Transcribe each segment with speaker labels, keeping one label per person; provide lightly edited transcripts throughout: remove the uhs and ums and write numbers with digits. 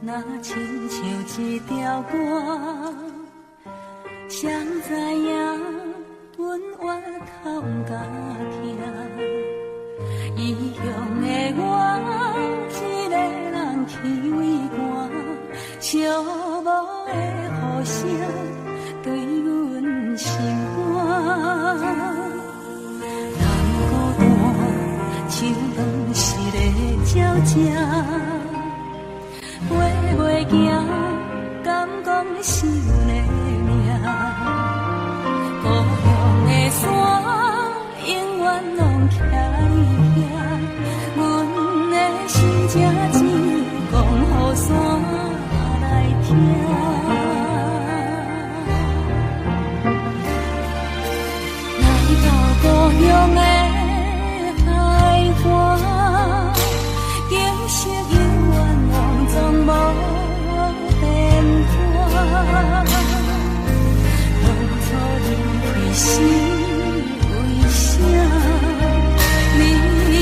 Speaker 1: 若亲像一条歌，谁知影本我偷甲听，异乡的我，一个人去为寒，寂寞的雨声对阮心肝。人孤单，像当时的鸟只。飞袂行，敢讲是阮的命。故乡的山，永远拢徛伫遐。阮的心情只讲予山来听。来到故乡的海岸，景色永远拢总无变化。当初离开是为啥？你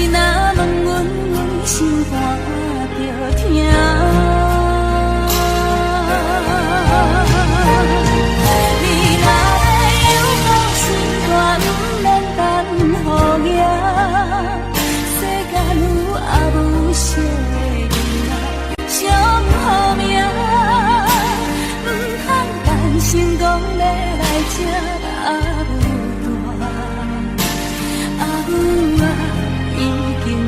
Speaker 1: 若问阮，阮心肝着疼。你若要有讲心肝，不免等雨夜。世间有阿母惜的囡仔，上好命，不通担心讲要来这阿母大，阿母啊已经无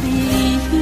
Speaker 1: 你遐。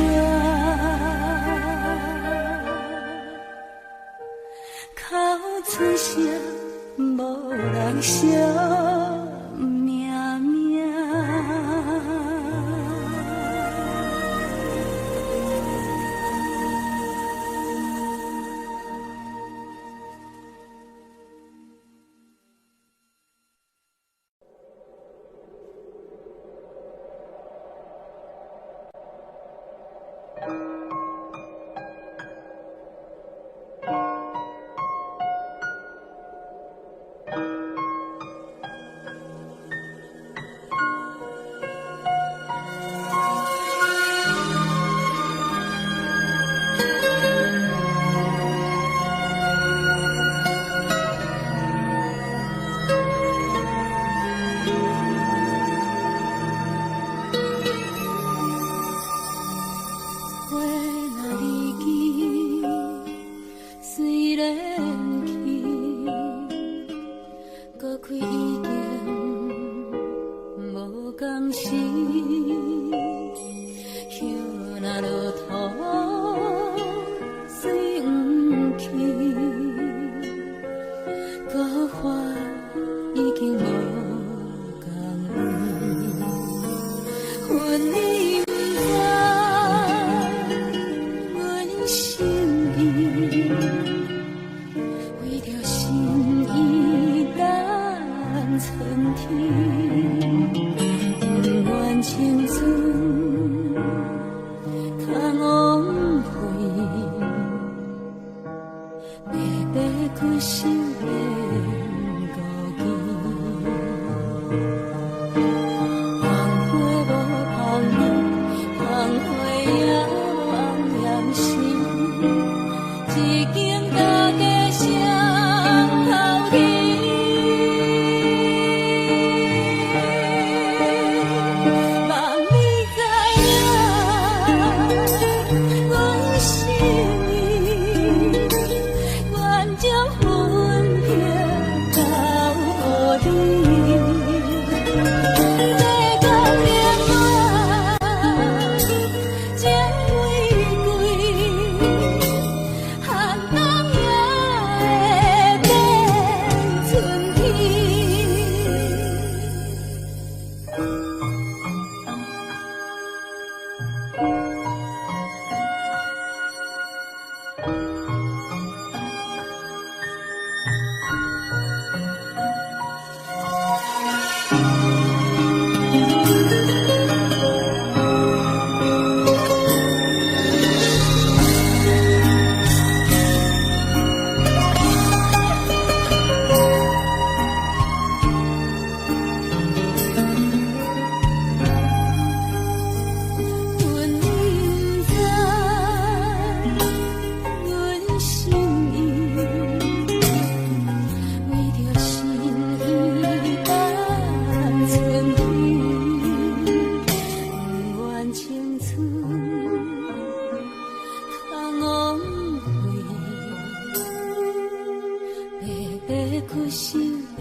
Speaker 1: 心的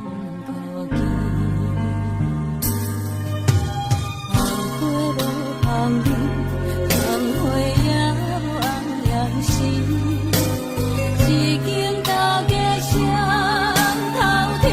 Speaker 1: 无见。红花无香味，红花也红艳心，一间高家双头天。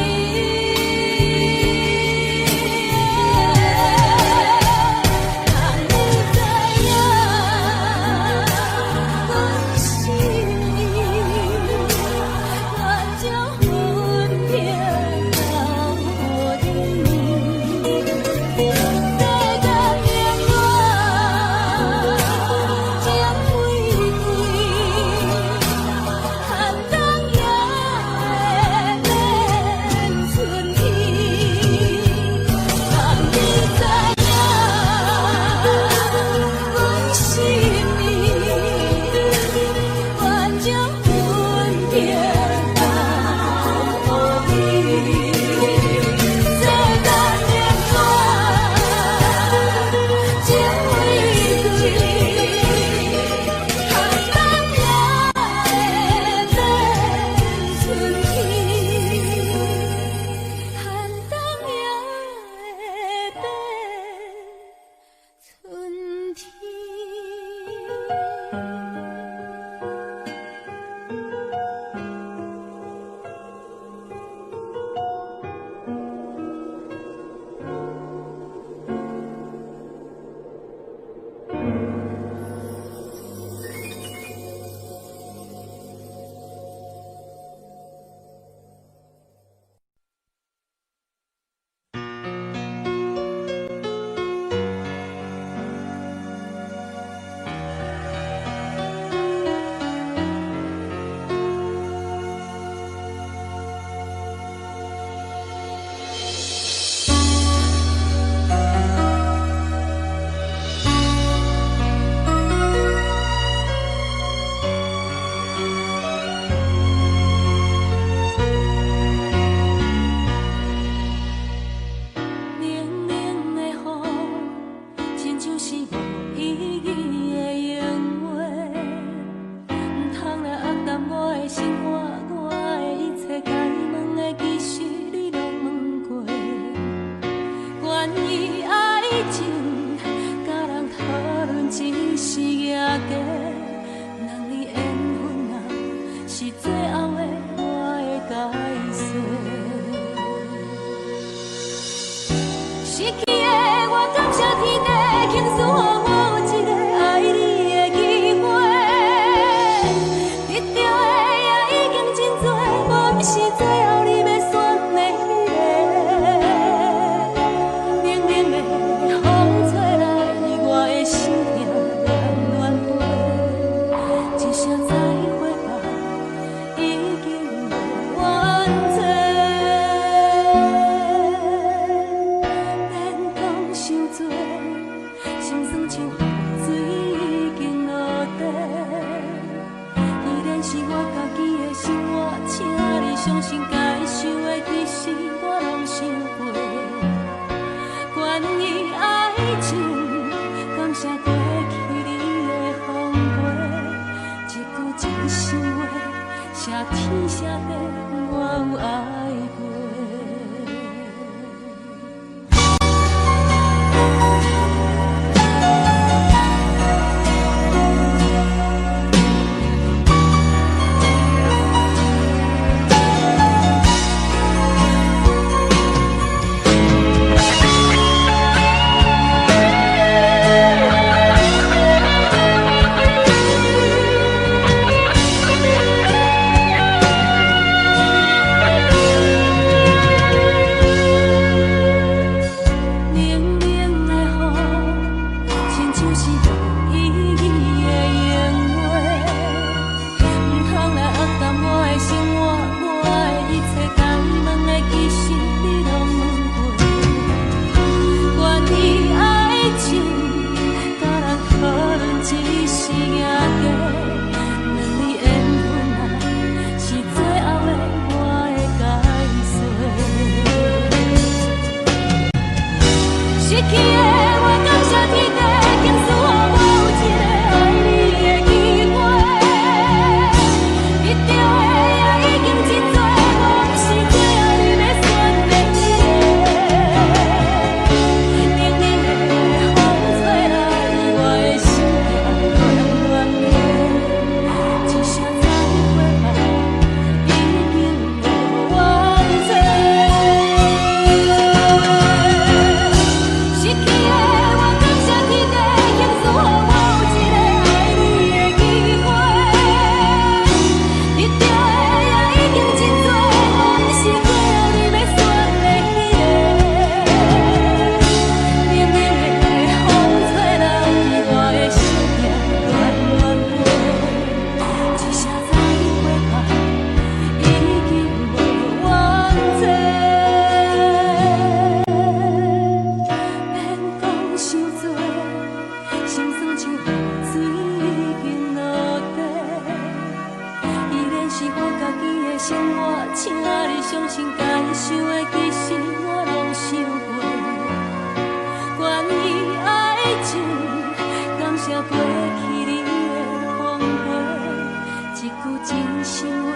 Speaker 1: 真心话，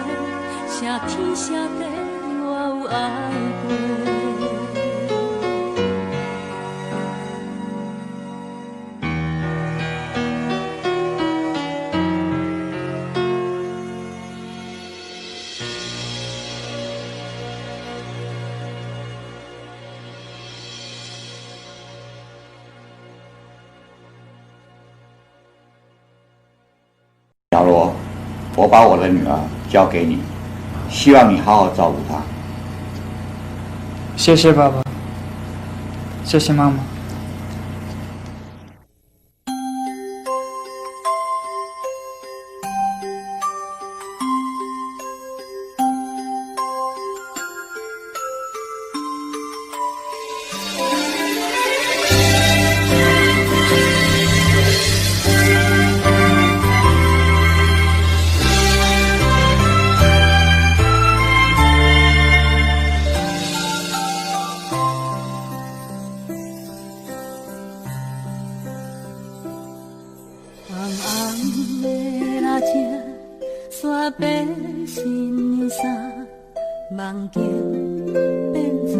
Speaker 1: 啥天啥地我有爱过。
Speaker 2: 小罗，我把我的女儿交给你，希望你好好照顾她。
Speaker 3: 谢谢爸爸，谢谢妈妈。
Speaker 1: 山变新娘衫，梦境变作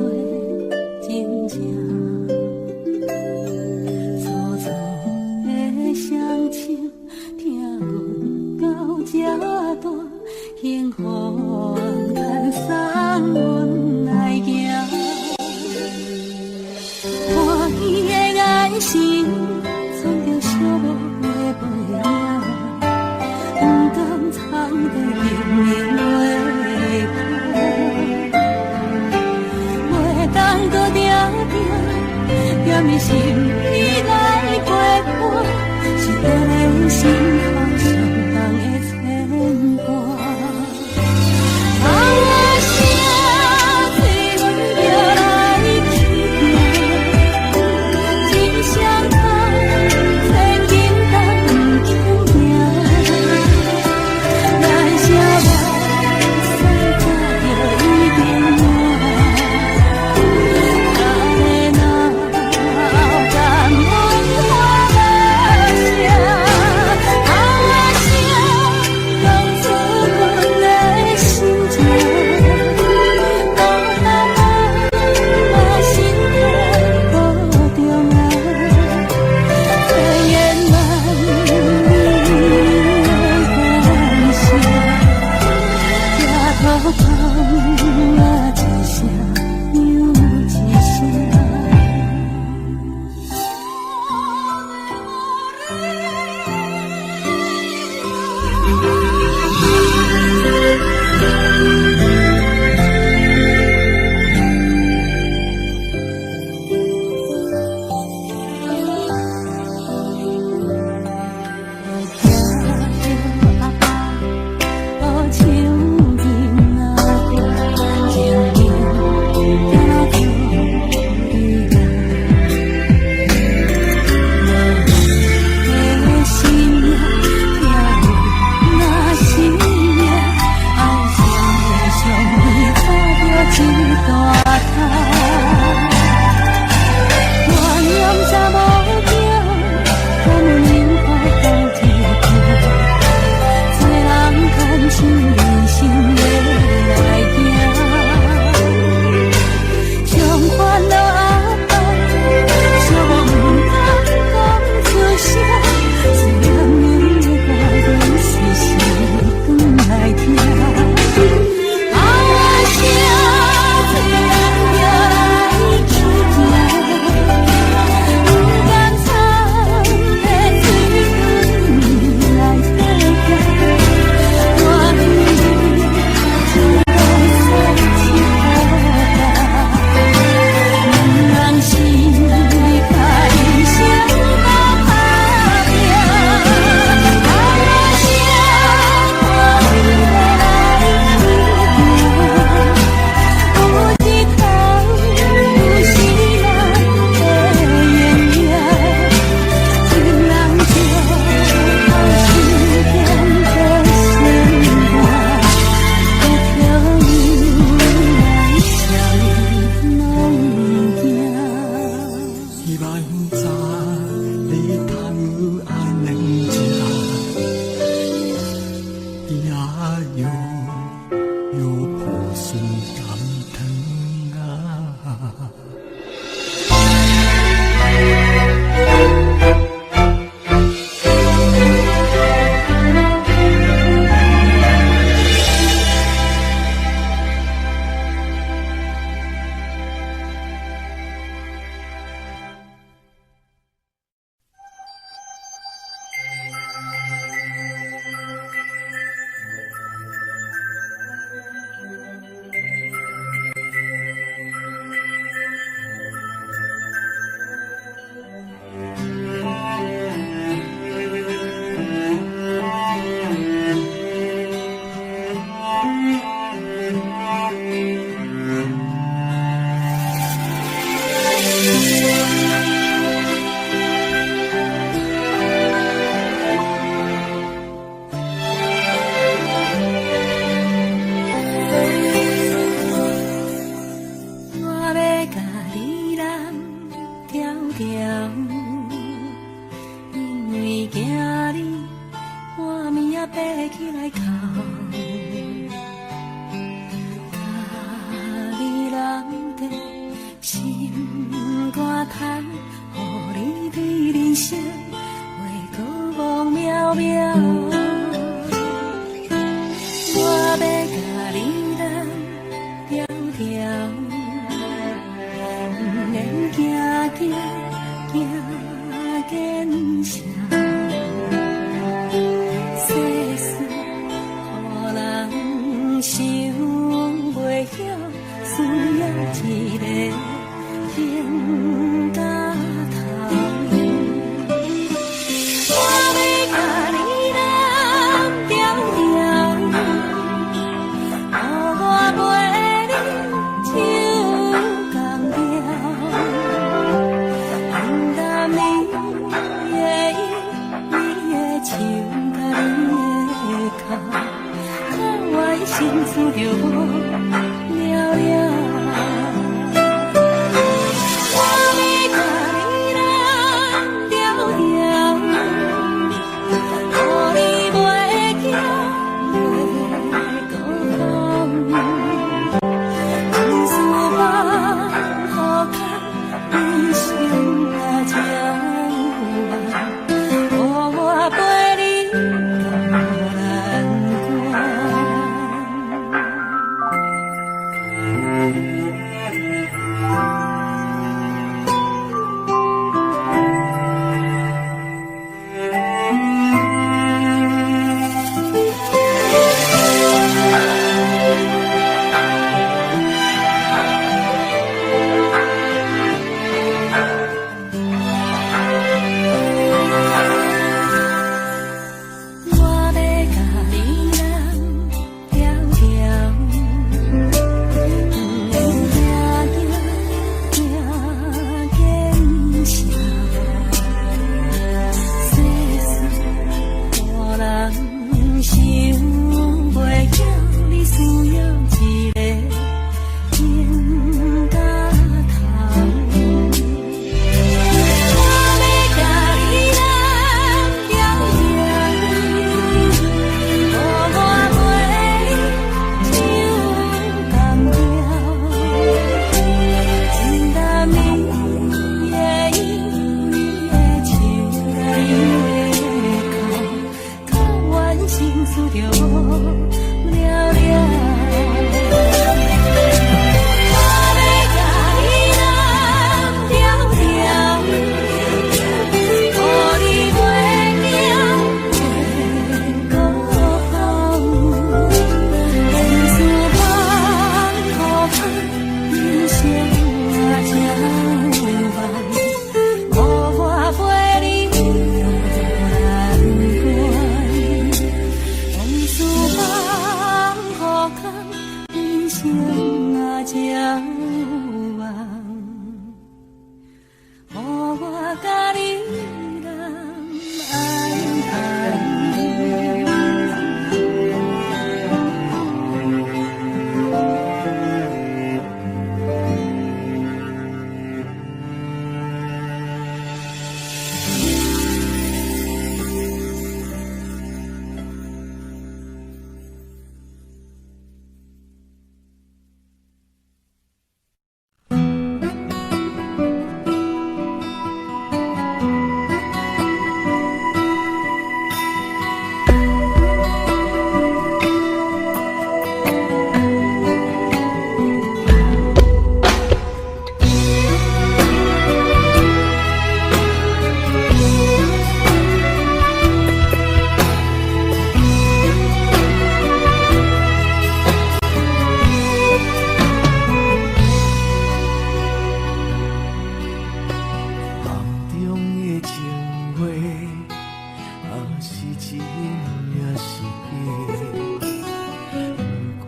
Speaker 1: 真情。粗粗的双手，听阮到这大，幸福牵送阮来行。欢喜的爱心，存着寂寞的背影。不敢藏在明明月光，袂当搁定定踮伫心里来陪伴，是刻在心头上重的牵挂。我声催阮着来去行，真想通，千斤担不轻行。爬起来哭。家己人地心肝叹，予你对人生话过望渺渺。我要甲你人条条，不免行行见笑。世事予人想袂晓，需要一个听甲头。我要甲你人条条，予我陪你手共调，淡淡你的意，你的笑甲你的哭，可我心思着无了了。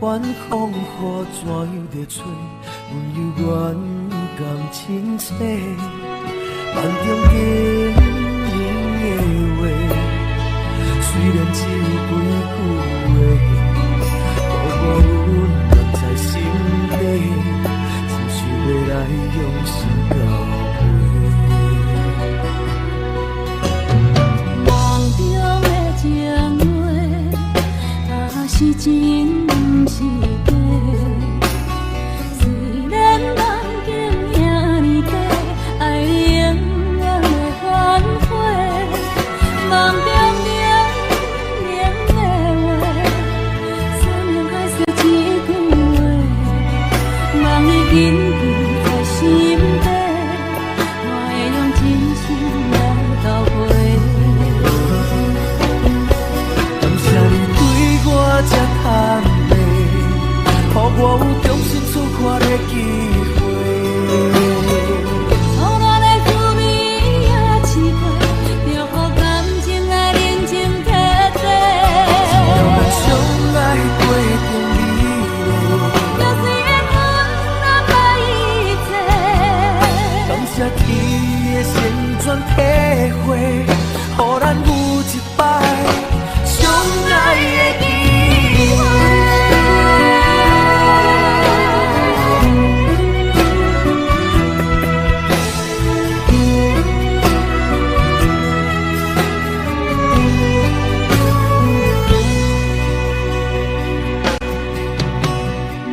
Speaker 4: 管风雨怎样在吹，阮犹原甘清醒。梦中经年的话，虽然只有几句话，不过阮藏在心底，真想要来用心交陪。
Speaker 1: 梦中的情话。真不是假。虽然梦境遐尼短，爱你永远的反悔。梦中冷冷的话，山盟海誓一句话，望你紧记在心底，我会用真心来交陪。
Speaker 4: 感谢你对我这坦白，予我有重新出发的机会。
Speaker 1: 错乱的滋味也试过，就予感情来认真摕地。
Speaker 4: 只要咱相爱过程美丽，
Speaker 1: 就是缘分安排一切。
Speaker 4: 感谢天的旋转体会，予咱有一摆相爱的机会。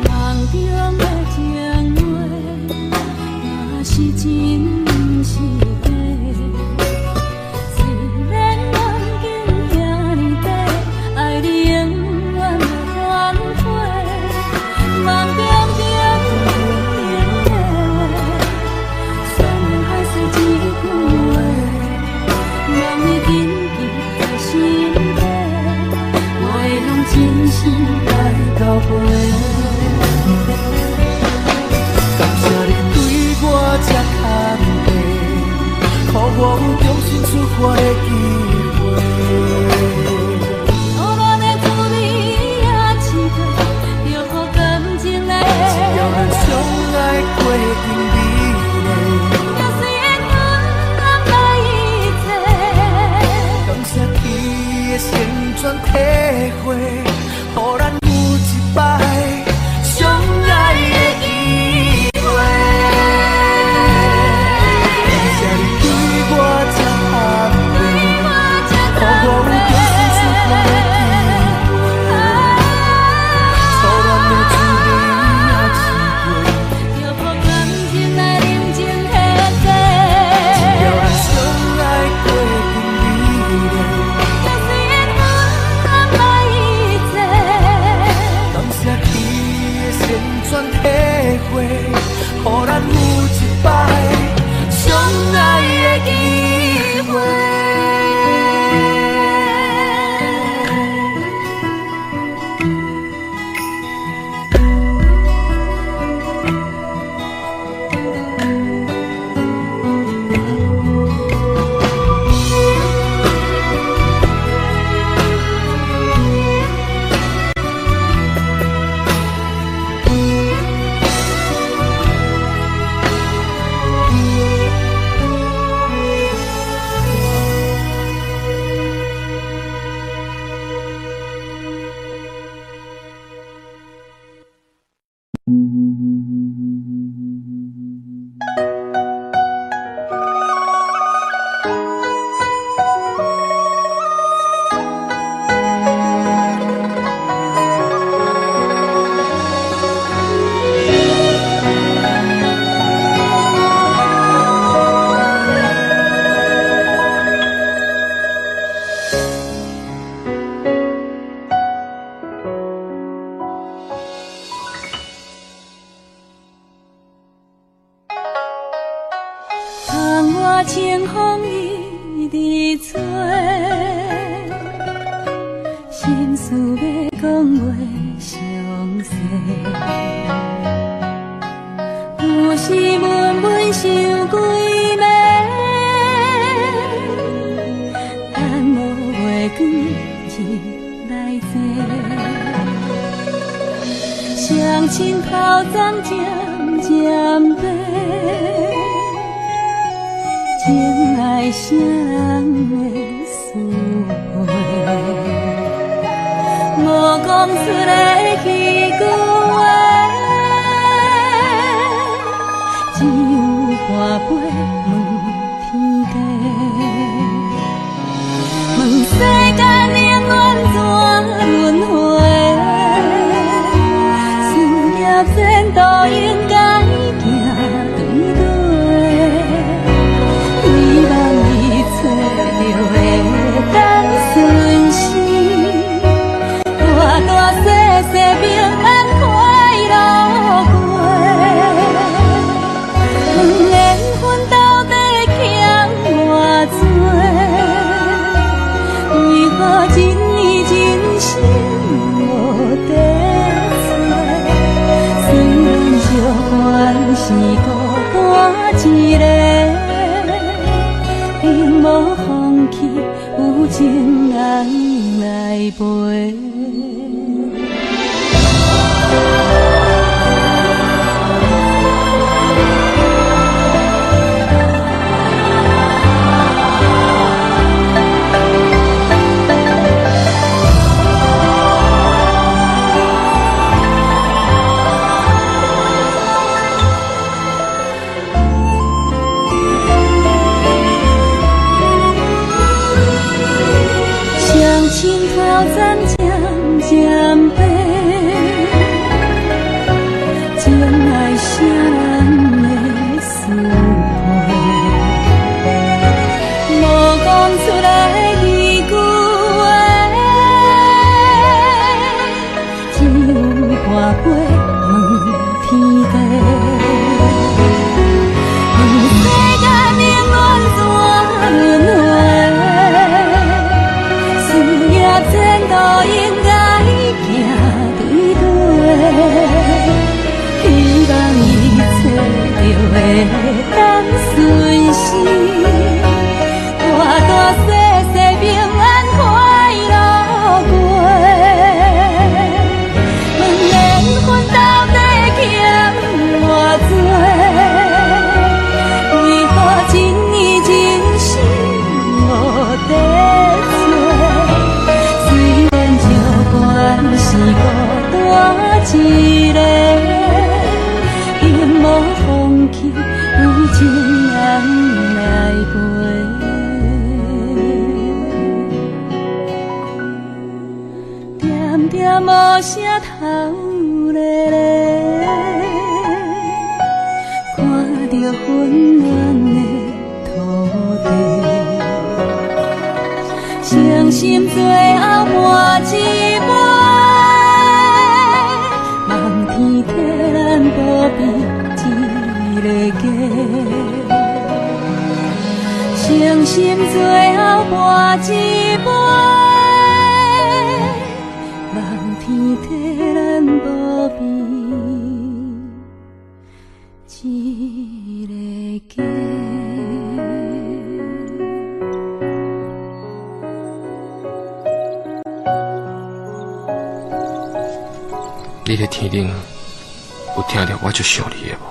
Speaker 1: 梦中的情话，若是真不是假。虽然梦境遐尼短，爱你永远的反悔。梦中冷冷的话，山盟海誓一句话，望你紧记在心底，我会用真心来交陪。
Speaker 4: 感谢你对我这坦白，予我有重新出发的机会。
Speaker 1: 错乱的滋味也试过，就予感情来。
Speaker 4: 只要咱相爱过程美丽，
Speaker 1: 就是缘分安排一切。
Speaker 4: 感谢天的旋转体会，予咱有一摆相爱的机会。感谢你对我这坦白，予我有重新出发的机会。错乱的滋味也试过，
Speaker 1: 就予感情来认真摕地。
Speaker 4: 只要咱相爱过程美丽，
Speaker 1: 就是缘分安排一切。
Speaker 4: 感谢天的旋转体会，予咱有一摆相爱的机会。
Speaker 1: 窗外清风一直吹，心事要讲话详细。有时闷闷想几暝，等无月光日来坐，双亲头鬃渐渐白。情爱啥人会思会？无讲出来迄句话，只有半杯问天地，问世间永远怎轮回？一个，永无放弃，有情人来陪。无声头咧咧，看着温暖的土地，伤心最后换一杯，望天替咱保庇一个家，伤心最后换一杯。天替咱保庇一个家。
Speaker 5: 你在天顶有听到我就想你的无？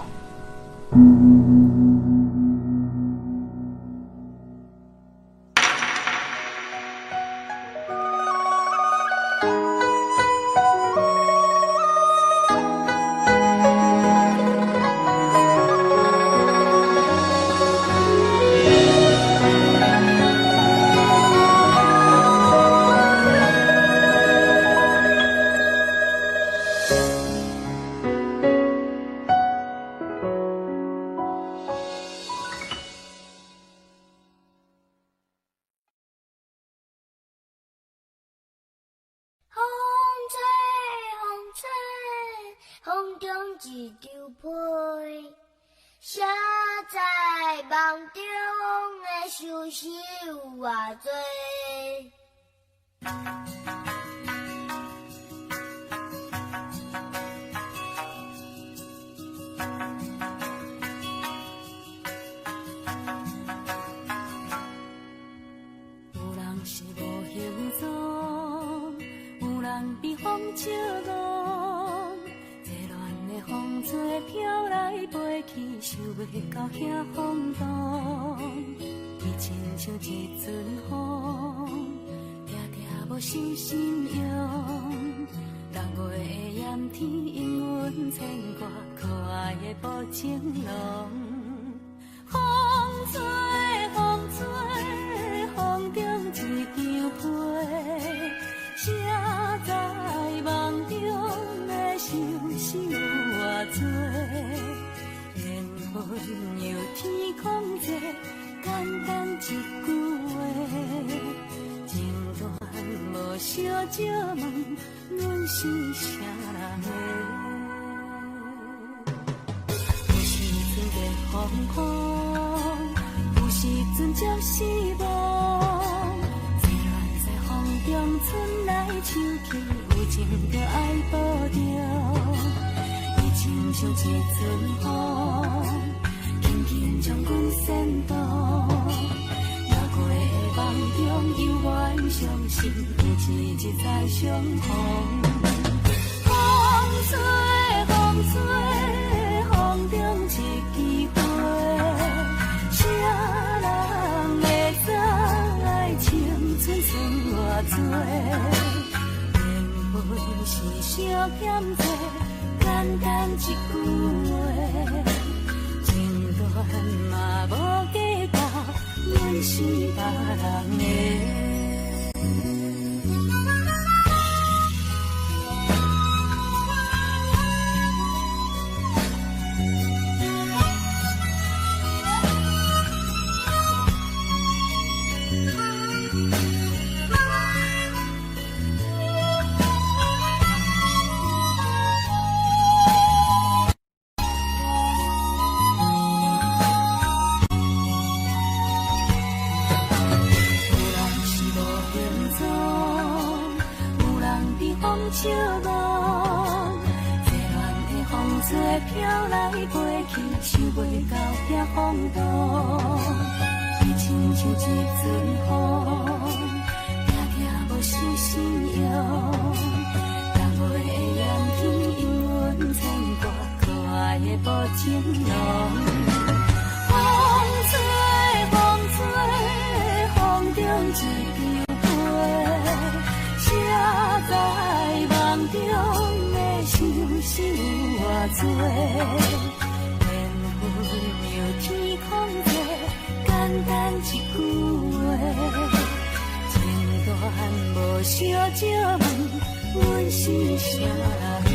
Speaker 6: 风中一张被，写在梦中的相思有偌多。有人是无形状，有人被风笑弄。风吹飘来飞去，想袂到遐风动。伊亲像一阵风，定定无受心用。六月的炎天，因阮牵挂可爱的薄情浓。风吹风吹，风中一张被，写在梦中的相思有偌多，缘分由天空际，简单一句话，情断无小借问，阮是啥人的？有时阵热风风，有时阵就失望，醉乱在风中，春来秋去，有情就爱保重。亲像一阵风，轻轻将阮先导。夜过的梦中，犹原相信有一日再相逢。风吹风吹，风中一枝花，谁人会知爱青春剩偌多？缘分是小欠债，简单一句话，情段嘛无计较，阮是别人的。笑望，热恋的风吹飘来飞去，想袂到遐风度。伊亲像一阵风，定定无失信用。淡薄的阳天，因阮牵挂可爱的无情浓。风吹风吹，风中一枝花，谁知？梦中的相思有偌多，缘分有天空地，简单一句话，情段无小借问，阮是啥人的？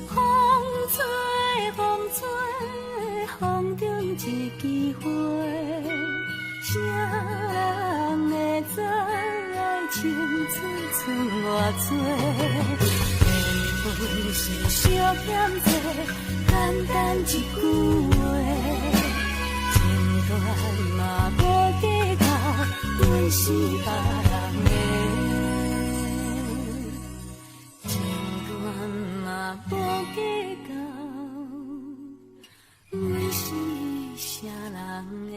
Speaker 6: 风吹风吹，风中一枝花，谁人会知？青春剩偌多，缘分是小欠债，简单一句话，情段嘛无计较，阮是别人的，情段嘛无计较，阮是啥人的？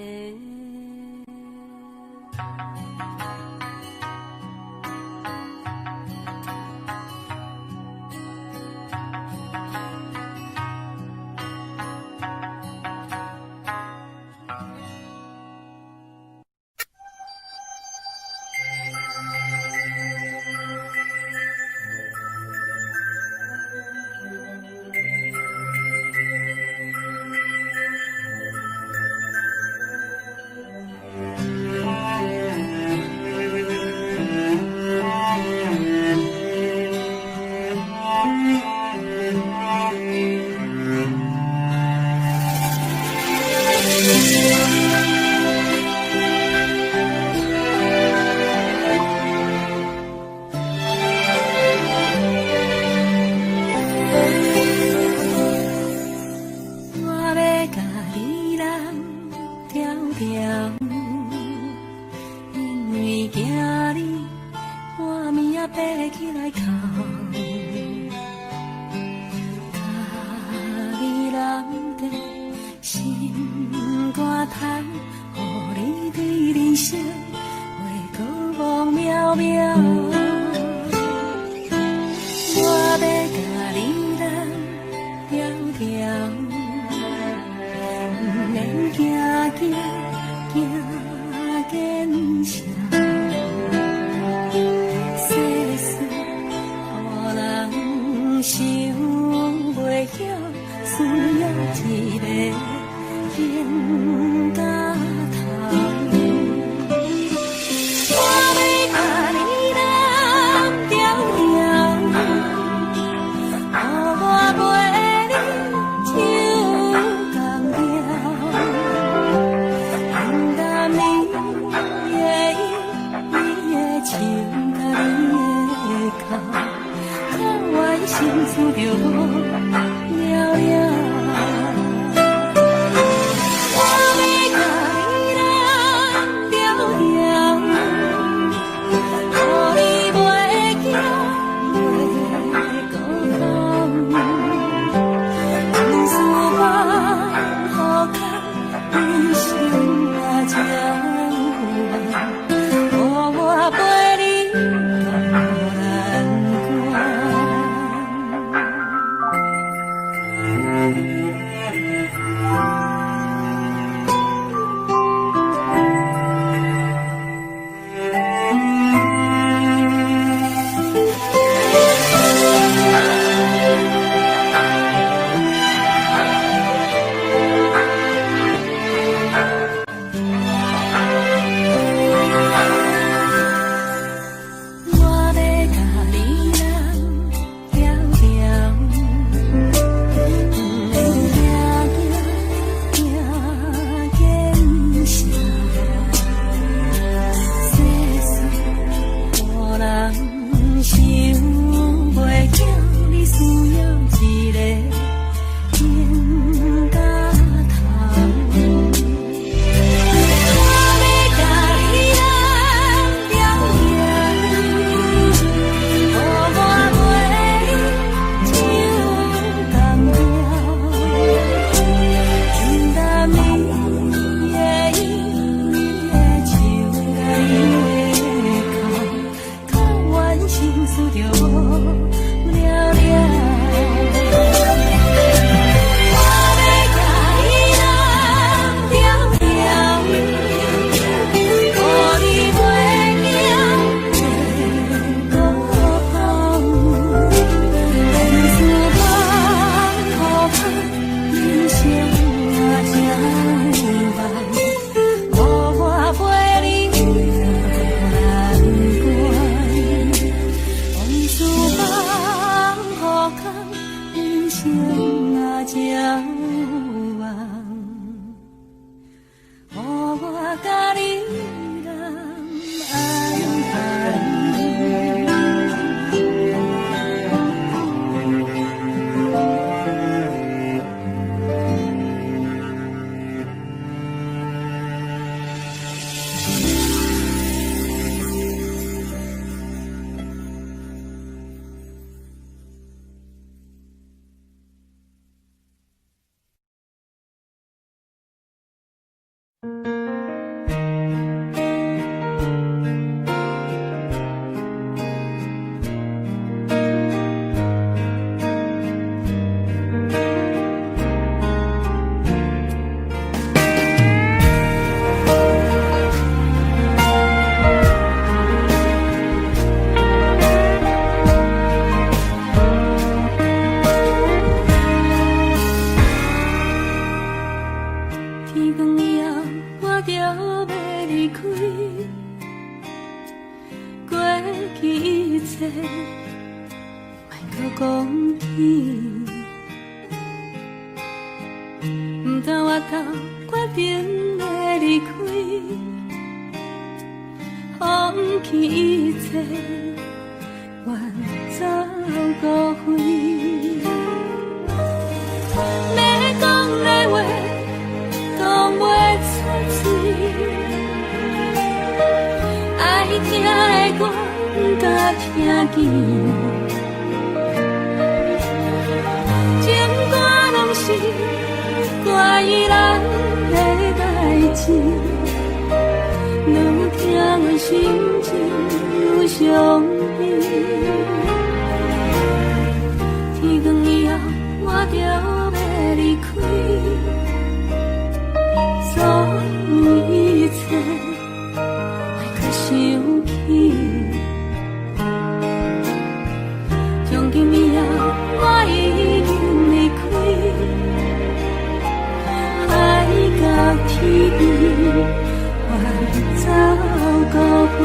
Speaker 1: 记一切，莫搁讲起。不但我头决定要离开，放弃一切，远走高飞。要讲的话，讲袂出嘴。爱听的歌，甲听见，情歌拢是怪伊咱的代志，愈听阮心情愈伤悲。天光以后，我就要离开，所有一切。想起，从今以后我已经离开，海到天边，远走高飞。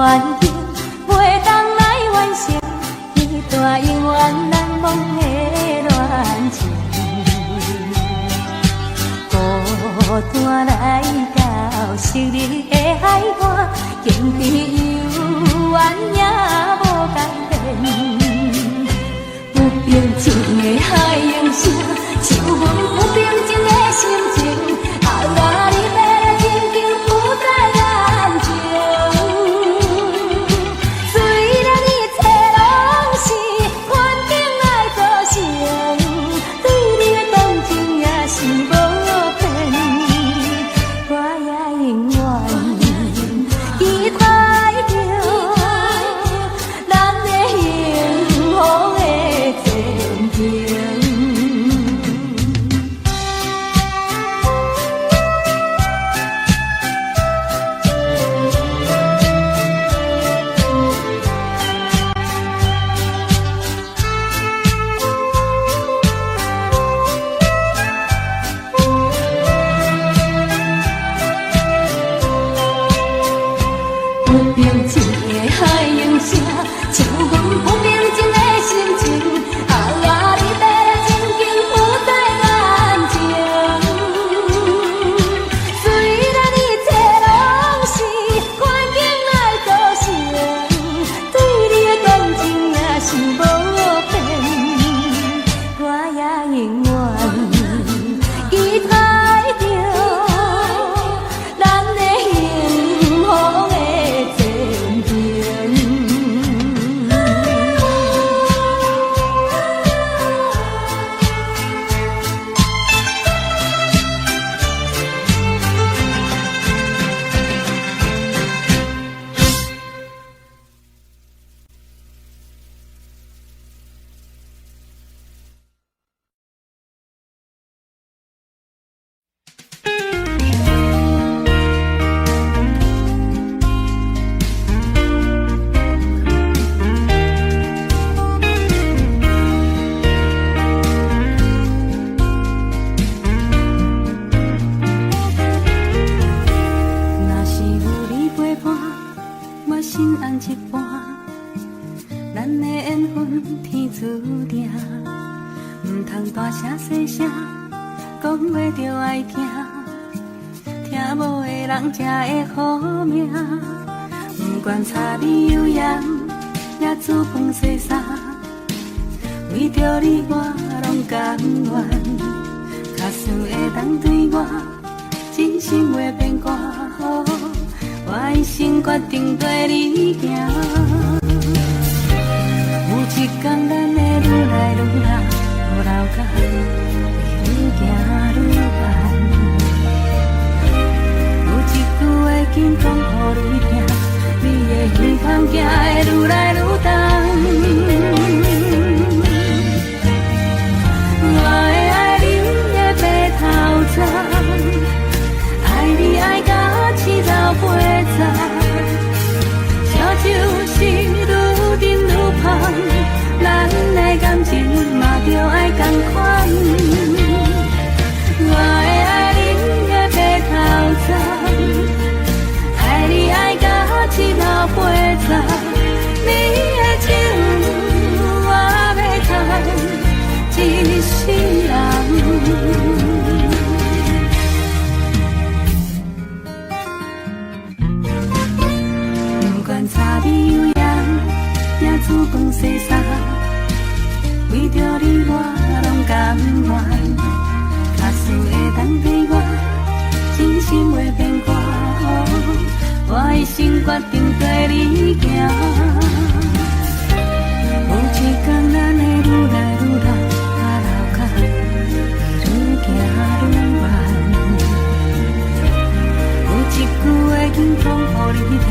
Speaker 1: 原形，袂当来完成彼段永远难忘的恋情。孤单来到昔日的海岸，经历幽怨也无改变。不平静的海涌声，像阮不平静的心情。啊，你要来静静浮在眼前。虽然一切拢是环境来造成，对你的感情也是无变。我也永远期待着咱的幸福的前程。不平静的海涌声，像阮不平静的心情。啊，你要来静静浮在眼前。虽然一切拢是环境来造成，对你的感情也是无变。我也永远期待着咱的幸福的前程。若是有你陪伴，我心安一半。咱的缘分天注定，唔通大声细声讲袂着爱听，听无的人才会好命。不管柴米油盐，也煮饭洗衫，为着你我拢甘愿。假使会当对我真心话变歌，我一生决定跟你行。有一天咱会愈来愈老，老甲会愈行愈远。有一句话紧讲予你听，你的希望行会愈来愈重。我会爱你的白头鬃，爱你爱到七老八十，笑就是愈甜愈香，咱的感情嘛着爱同款。我会爱你的白头鬃，爱你爱到七老八十，你的情我要赚一世人。不管柴米油盐，也煮饭洗衫，为着你我拢甘愿。假使会当对我真心话变歌，我一生决定跟你行。有一天咱会愈来愈老，老甲愈行愈远。有一句话紧讲予你听，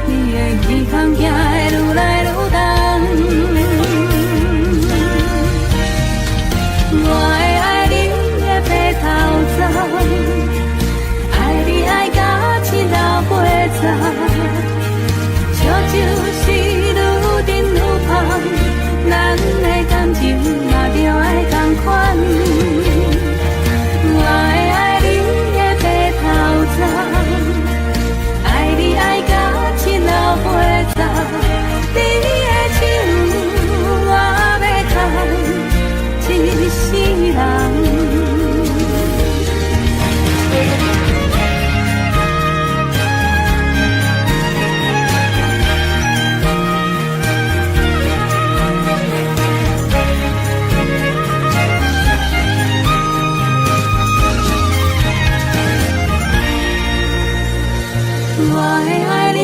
Speaker 1: 你的希望行会愈来愈重。我会爱你的白头鬃，爱你爱到七老八十，笑就是愈甜愈香，咱的感情嘛着爱同款。我会爱你的白头鬃，爱你爱到七老八会爱你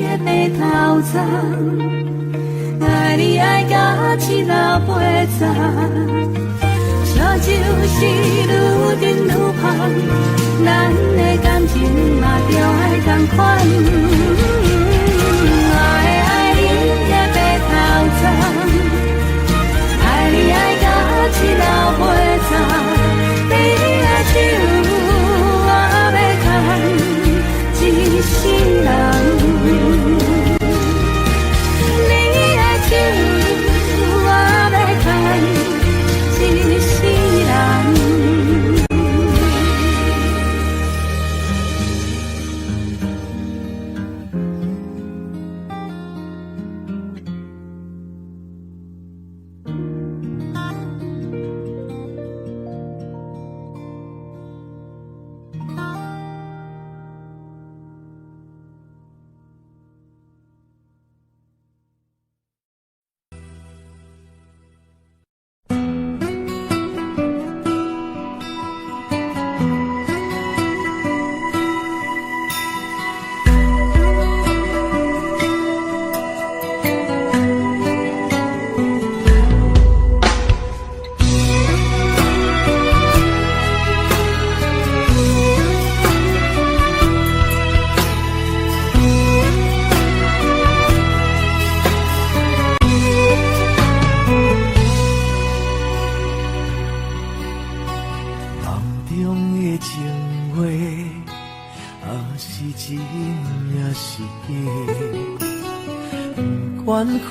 Speaker 1: 的白头鬃，爱你爱到七老八十，烧酒是愈饮愈芳，咱的感情嘛着爱同款。我会爱你的白头鬃，爱你爱到七老八十，你的手我要牵一世人。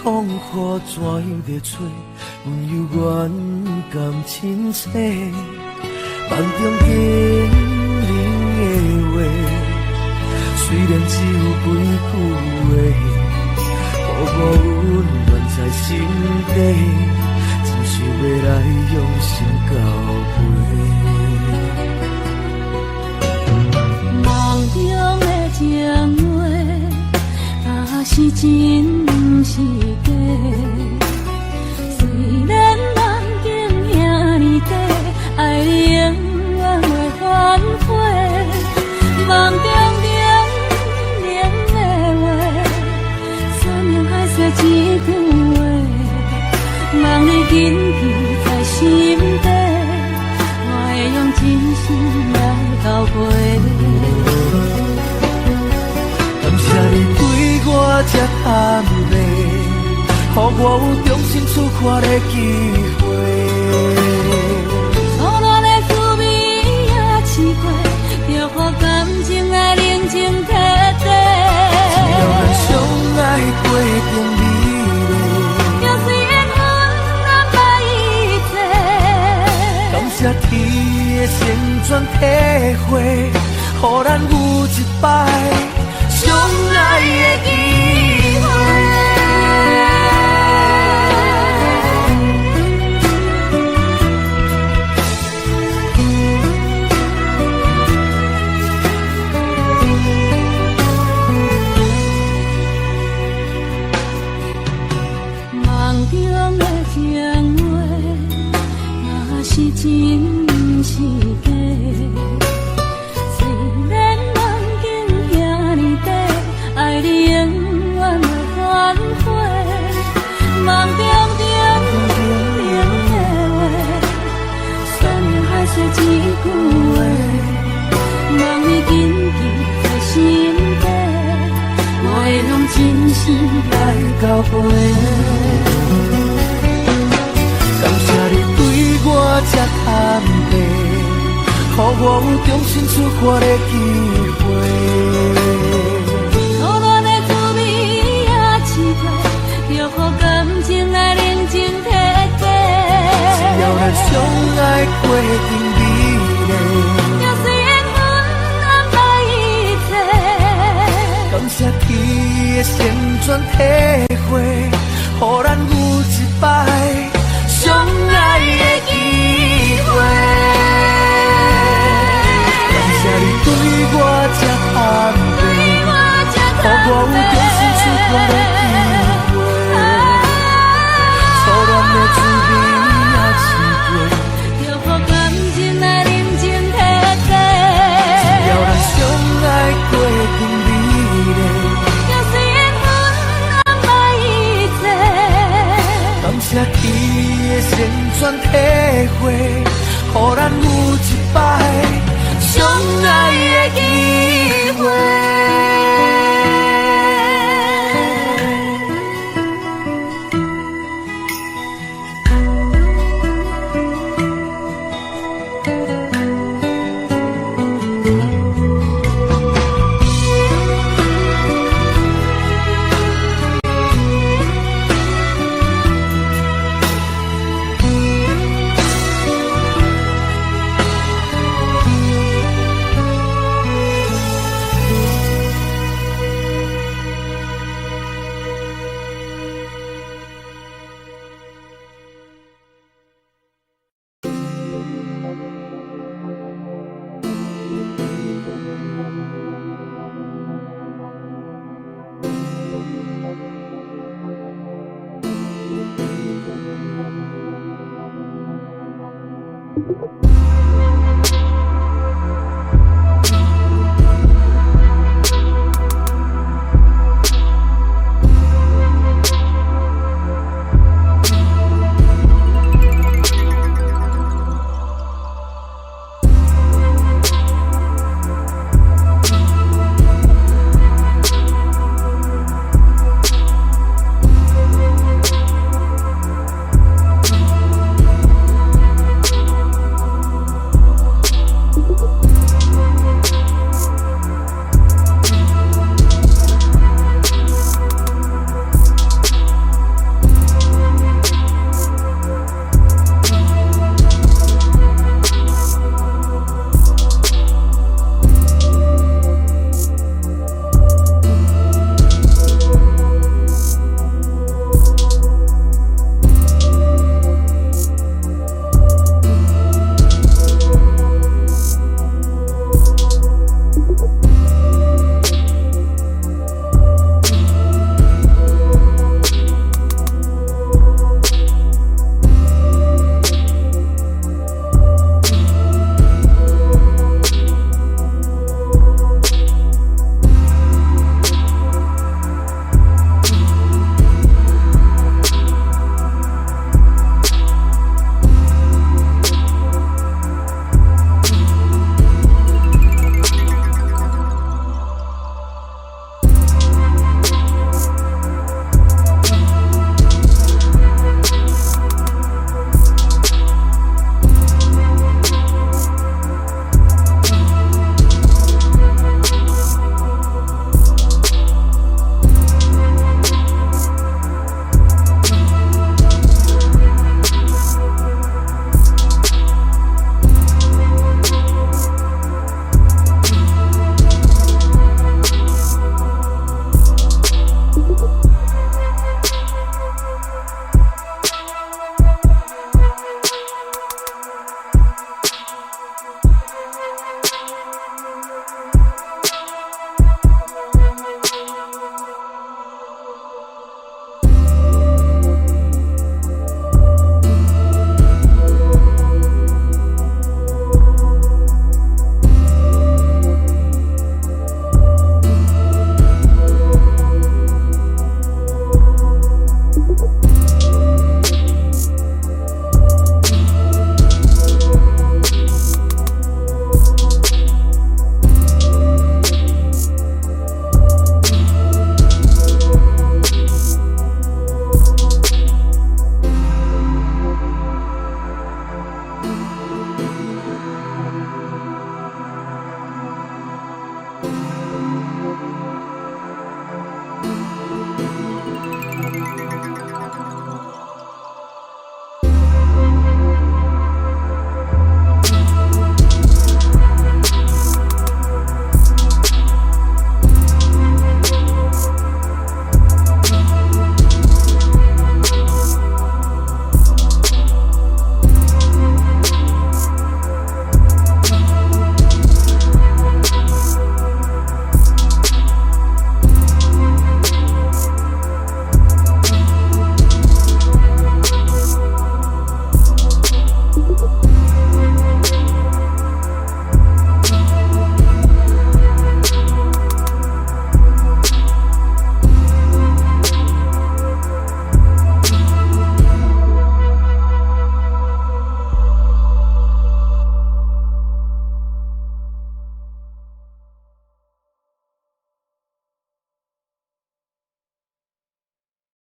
Speaker 4: 风雨怎样在吹，阮犹原甘亲切。梦中经人的话，虽然只有几句话，互我温暖在心底，真想要来用心交陪。
Speaker 1: 梦中的情话，是真不是假。虽然梦境遐尼短，爱你永远袂反悔。梦中冷的话，山盟海誓一句话，望你谨记在心底，我会用真心来交陪。
Speaker 4: 感谢你对我这坦白，予我有重新出发的机会。
Speaker 1: 初恋的滋味也试过，就予感情来冷静体地。
Speaker 4: 只要咱相爱过程美丽，
Speaker 1: 就随缘分安排一切。
Speaker 4: 感谢天的旋转体会，予咱有一摆相爱的机会。
Speaker 1: 梦中的情话，若是真不是假。虽然梦境遐尼短，爱你永远袂反悔。梦中冷的话，山盟海誓一句话，望你谨记在心底，我会用真心来交陪。
Speaker 4: 感谢你对我这坦白，予我有重新出发的机会。
Speaker 1: 初恋的滋味也试过，就予感情来冷静体地。
Speaker 4: 只要咱相爱过程美丽，
Speaker 1: 就随缘分安排一切。
Speaker 4: 感谢天的旋转体会，予咱有一摆相爱的机会。感谢你对我这坦白，予我有重新出发的机会。初恋的滋味也试过，
Speaker 1: 就予感情来冷静体地。
Speaker 4: 只要咱相爱过程美丽。
Speaker 6: 你。